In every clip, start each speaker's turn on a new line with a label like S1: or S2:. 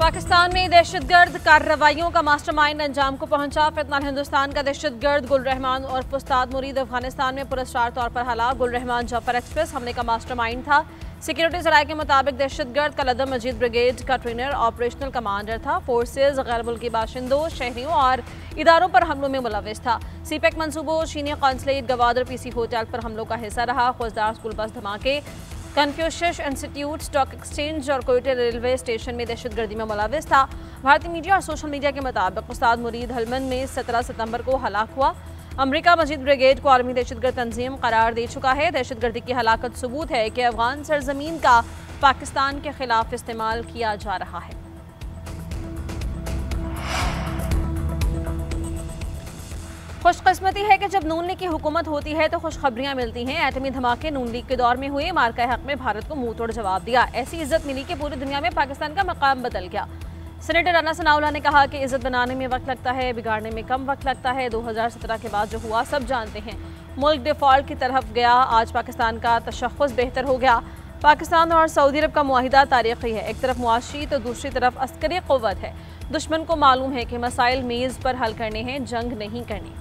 S1: पाकिस्तान में दहशतगर्द कार्रवाइयों का मास्टरमाइंड अंजाम को पहुंचा। फितनाल हिंदुस्तान का दहशतगर्द गुल रहमान और उस्ताद मुरीद अफगानिस्तान में पुरस्कार तौर पर हलाक। गुल रहमान जफर एक्सप्रेस हमले का मास्टरमाइंड था। सिक्योरिटी जराये के मुताबिक दहशतगर्द कलदम मजीद ब्रिगेड का ट्रेनर ऑपरेशनल कमांडर था। फोर्सेज गैर मुल्की बाशिंदों, शहरियों और इदारों पर हमलों में मुलविस था। सीपेक मंसूबों, चीनी कौंसलेट, गवादर पीसी होटल पर हमलों का हिस्सा रहा। खुजदार स्कूल बस धमाके, कन्फ्यूशियस इंस्टीट्यूट, स्टॉक एक्सचेंज और कोयटा रेलवे स्टेशन में दहशतगर्दी में मुलविस था। भारतीय मीडिया और सोशल मीडिया के मुताबिक उस्ताद मुरीद हलमन में 17 सितंबर को हलाक हुआ। अमरीका मजीद ब्रिगेड को आलमी दहशतगर्द तंजीम करार दे चुका है। दहशतगर्दी की हलाकत सबूत है कि अफगान सरजमीन का पाकिस्तान के खिलाफ इस्तेमाल किया जा रहा है। खुशकिस्मती है कि जब नून लीग की हुकूमत होती है तो खुशखबरियां मिलती हैं। एटमी धमाके नून लीग के दौर में हुए, मार्का हक में भारत को मुंह तोड़ जवाब दिया। ऐसी इज्जत मिली कि पूरी दुनिया में पाकिस्तान का मकाम बदल गया। सेनेटर राना सनाउल्लाह ने कहा कि इज्जत बनाने में वक्त लगता है, बिगाड़ने में कम वक्त लगता है। 2017 के बाद जो हुआ सब जानते हैं। मुल्क डिफॉल्ट की तरफ गया। आज पाकिस्तान का तशख़्ख़ुस बेहतर हो गया। पाकिस्तान और सऊदी अरब का मुआहिदा तारीख़ी है। एक तरफ मुआशी तो दूसरी तरफ अस्करी क़ुव्वत है। दुश्मन को मालूम है कि मसाइल मेज़ पर हल करने हैं, जंग नहीं करनी।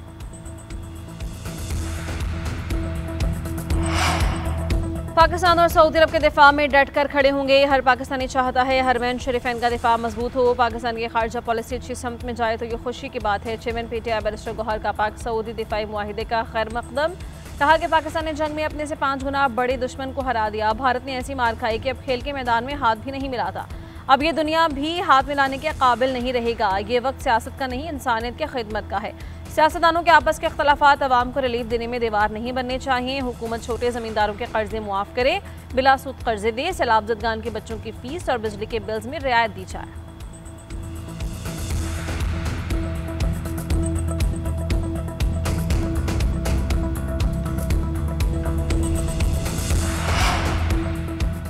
S1: पाकिस्तान और सऊदी अरब के दिफा में डट कर खड़े होंगे। हर पाकिस्तानी चाहता है हरमैन शरीफैन का दिफा मजबूत हो, पाकिस्तान की खारजा पॉलिसी अच्छी समत में जाए तो ये खुशी की बात है। चेयरमैन पीटीआई बैरिस्टर गौहर का पाक सऊदी दिफाई मुआहिदे का खैर मकदम। कहा कि पाकिस्तान ने जंग में अपने से 5 गुना बड़े दुश्मन को हरा दिया। भारत ने ऐसी मार खाई कि अब खेल के मैदान में हाथ भी नहीं मिलाता। अब ये दुनिया भी हाथ मिलाने के काबिल नहीं रहेगा। ये वक्त सियासत का नहीं, इंसानियत की खिदमत का है। सियासतदानों के आपस के अख्तलाफात अवाम को रिलीफ देने में दीवार नहीं बनने चाहिए। हुकूमत छोटे ज़मींदारों के कर्जे मुआफ़ करे, बिला सूद कर्जे दे, सैलाब ज़दगान के बच्चों की फीस और बिजली के बिल्स में रियायत दी जाए।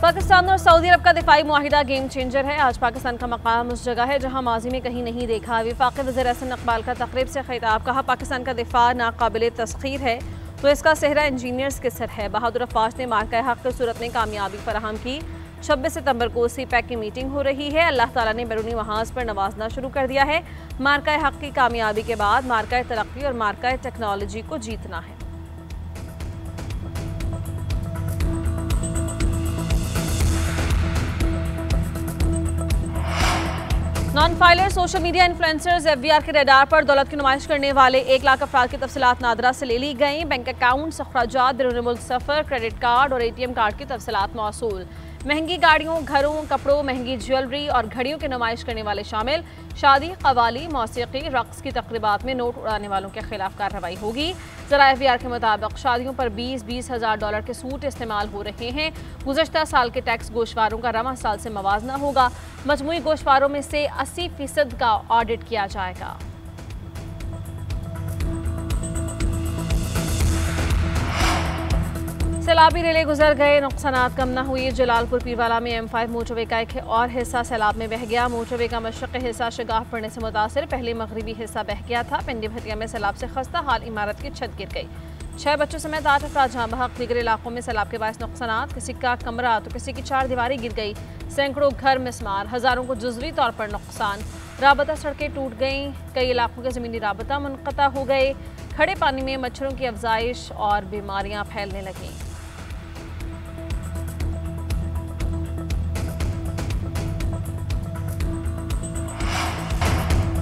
S1: पाकिस्तान और सऊदी अरब का दिफाई मुआहिदा गेम चेंजर है। आज पाकिस्तान का मकाम उस जगह है जहां माजी में कहीं नहीं देखा। वफाकी वज़ीर एहसन इकबाल का तकरीब से खिताब। कहा पाकिस्तान का दिफा नाकाबिल तस्खीर है तो इसका सेहरा इंजीनियर्स के सर है। बहादुर अफवाज ने मार्का हक की सूरत में कामयाबी फराहम की। 26 सितंबर को सीपैक की मीटिंग हो रही है। अल्लाह ताला ने बैरूनी महाज पर नवाजना शुरू कर दिया है। मार्का हक की कामयाबी के बाद मार्का तरक्की और मार्का टेक्नोलॉजी को जीतना है। Non filer social media influencers FBR के रडार पर दौलत की नुमाइश करने वाले 1 लाख अफराद की तफसीलात नादरा से ले ली गई। बैंक अकाउंट्स, अखराजात, बैरून मुल्क सफ़र, क्रेडिट कार्ड और ATM कार्ड की तफसीलात मौसूल। महंगी गाड़ियों, घरों, कपड़ों, महंगी ज्वेलरी और घड़ियों की नुमाइश करने वाले शामिल। शादी, कवाली, मौसीकी, रक्स की तकरीबात में नोट उड़ाने वालों के खिलाफ कार्रवाई होगी। ज़रा एफबीआर के मुताबिक शादियों पर 20-20 हज़ार डॉलर के सूट इस्तेमाल हो रहे हैं। गुज़श्ता साल के टैक्स गोशवारों का रमा साल से मवाजना होगा। मजमूई गोशवारों में से 80% का ऑडिट किया जाएगा। सैलाबी रेले गुजर गए, नुकसानात कम न हुए। जलालपुर पीरवाला में M5 मोटरवे का एक और हिस्सा सैलाब में बह गया। मोटरवे का मशरक़ी हिस्सा शगाफ पड़ने से मुतासर पहले मगरबी हिस्सा बह गया था। पिंडी भटिया में सैलाब से खस्ता हाल इमारत की छत गिर गई। 6 बच्चों समेत 8 अफराद जहाँ बहक। दीगर इलाकों में सैलाब के बायस नुकसानात, किसी का कमरा तो किसी की 4 दीवारी गिर गई। सैकड़ों घर मिसमार, हज़ारों को जुज़वी तौर पर नुकसान। राबता सड़कें टूट गईं। कई इलाकों के ज़मीनी राबता मुनक़ता हो गए। खड़े पानी में मच्छरों की अफजाइश और बीमारियाँ फैलने लगीं।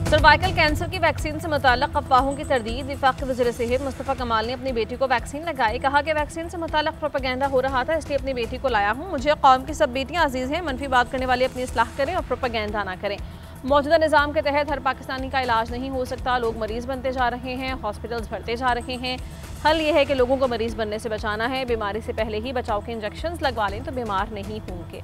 S1: सर्वाइकल कैंसर की वैक्सीन से मुताल्लिक़ अफवाहों की तरदीद। वफाकी वज़ीर सेहत मुस्तफ़ा कमाल ने अपनी बेटी को वैक्सीन लगाई। कहा कि वैक्सीन से मुताल्लिक़ प्रोपेगेंडा हो रहा था, इसलिए अपनी बेटी को लाया हूँ। मुझे कौम की सब बेटियाँ अजीज़ हैं। मनफी बात करने वाले अपनी इस्लाह करें और प्रोपेगेंडा ना करें। मौजूदा निज़ाम के तहत हर पाकिस्तानी का इलाज नहीं हो सकता। लोग मरीज़ बनते जा रहे हैं, हॉस्पिटल्स भरते जा रहे हैं। हल ये है कि लोगों को मरीज़ बनने से बचाना है। बीमारी से पहले ही बचाव के इंजेक्शन लगवा लें तो बीमार नहीं होंगे।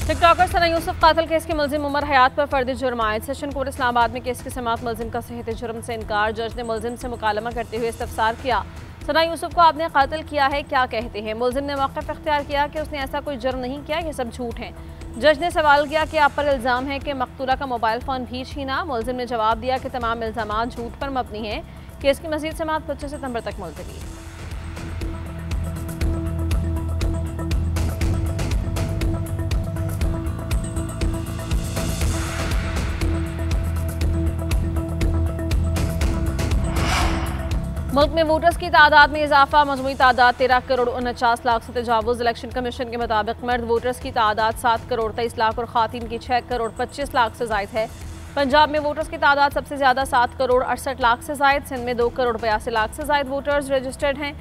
S1: टिकटॉकर सना यूसुफ कातिल केस के मुलजिम उमर हयात पर फर्दी जुर्म आयद। सेशन कोर्ट इस्लामाबाद में केस की समाअत। मुलजिम का सेहत जुर्म से इनकार। जज ने मुलजिम से मुकालमा करते हुए इस्तफसार किया। सना यूसुफ को आपने कातिल किया है, क्या कहते हैं? मुलजिम ने मौक़िफ़ इख्तियार किया कि उसने ऐसा कोई जुर्म नहीं किया, ये सब झूठ है। जज ने सवाल किया कि आप पर इल्ज़ाम है कि मकतूला का मोबाइल फ़ोन भी छीना। मुलजिम ने जवाब दिया कि तमाम इल्ज़ामात झूठ पर मबनी हैं। केस की मजीद समाअत 25 सितंबर तक मुलतवी। मुल्क में वोटर्स की तादाद में इजाफा, मजमूई तादाद 13 करोड़ 49 लाख से तजावुज। इलेक्शन कमीशन के मुताबिक मर्द वोटर्स की तादाद 7 करोड़ 23 लाख और खातिन की 6 करोड़ 25 लाख से जायद है। पंजाब में वोटर्स की तादाद सबसे ज्यादा 7 करोड़ 68 लाख से जायद। सिंध में 2 करोड़ 82 लाख से जायद वोटर्स रजिस्टर्ड हैं।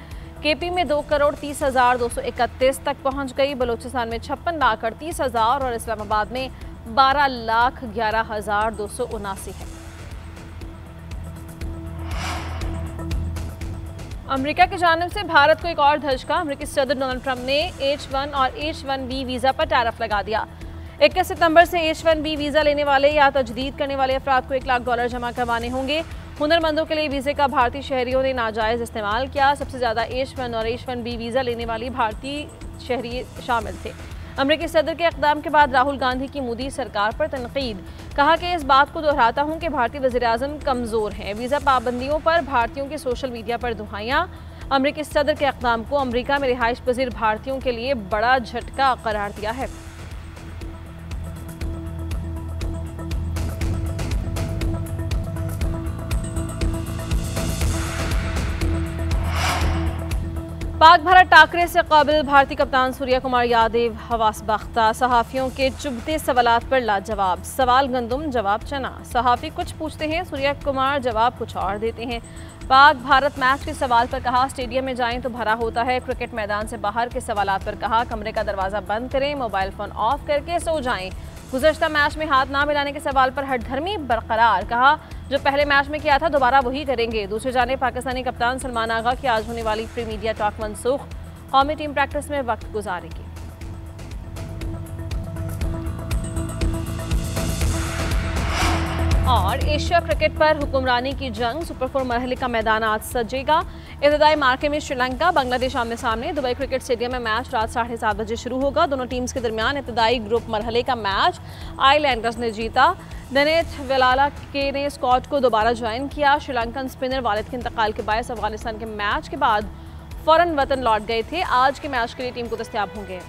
S1: केपी में 2 करोड़ 30,231 तक पहुंच गई। बलूचिस्तान में 56 लाख 38,000 और इस्लामाबाद में 12,11,279 है। अमेरिका की जानिब से भारत को एक और धचका। अमेरिकी सदर डोनाल्ड ट्रंप ने H1 और H1B वीज़ा पर टैरिफ लगा दिया। 21 सितंबर से H1B वीज़ा लेने वाले या तजदीद करने वाले अफराद को $1 लाख जमा करवाने होंगे। हुनरमंदों के लिए वीज़े का भारतीय शहरियों ने नाजायज़ इस्तेमाल किया। सबसे ज़्यादा H1 और H1B वीज़ा लेने वाली भारतीय शहरी शामिल थे। अमेरिकी सदर के इक़दाम के बाद राहुल गांधी की मोदी सरकार पर तनकीद। कहा कि इस बात को दोहराता हूं कि भारतीय वज़ीर-ए-आज़म कमज़ोर हैं। वीज़ा पाबंदियों पर भारतीयों की सोशल मीडिया पर दुहाइयां। अमेरिकी सदर के इक़दाम को अमेरिका में रिहाइश पजीर भारतीयों के लिए बड़ा झटका करार दिया है। पाक भारत टाकरे से काबिल भारतीय कप्तान सूर्या कुमार यादव हवास बख्ता। सहाफ़ियों के चुभते सवालात पर लाजवाब। सवाल गंदुम, जवाब चना। सहाफ़ी कुछ पूछते हैं, सूर्या कुमार जवाब कुछ और देते हैं। पाक भारत मैच के सवाल पर कहा स्टेडियम में जाएं तो भरा होता है। क्रिकेट मैदान से बाहर के सवालात पर कहा कमरे का दरवाज़ा बंद करें, मोबाइल फ़ोन ऑफ करके सो जाएं। गुज़श्ता मैच में हाथ ना मिलाने के सवाल पर हठधर्मी बरकरार। कहा जो पहले मैच में किया था दोबारा वही करेंगे। दूसरी जानिब पाकिस्तानी कप्तान सलमान आगा की आज होने वाली प्री मीडिया टॉक मनसूख। कौमी टीम प्रैक्टिस में वक्त गुजारेगी। और एशिया क्रिकेट पर हुक्मरानी की जंग। सुपर 4 मरहले का मैदान आज सजेगा। इब्तदाई मार्के में श्रीलंका बांग्लादेश आमने सामने। दुबई क्रिकेट स्टेडियम में मैच रात 7:30 बजे शुरू होगा। दोनों टीम्स के दरमियान इब्तदाई ग्रुप मरहले का मैच आइलैंडर्स ने जीता। दनेथ वेलाला के ने स्क्वाड को दोबारा ज्वाइन किया। श्रीलंकन स्पिनर वालिद के इंतकाल के बायस अफगानिस्तान के मैच के बाद फौरन वतन लौट गए थे। आज के मैच के लिए टीम को दस्तयाब होंगे।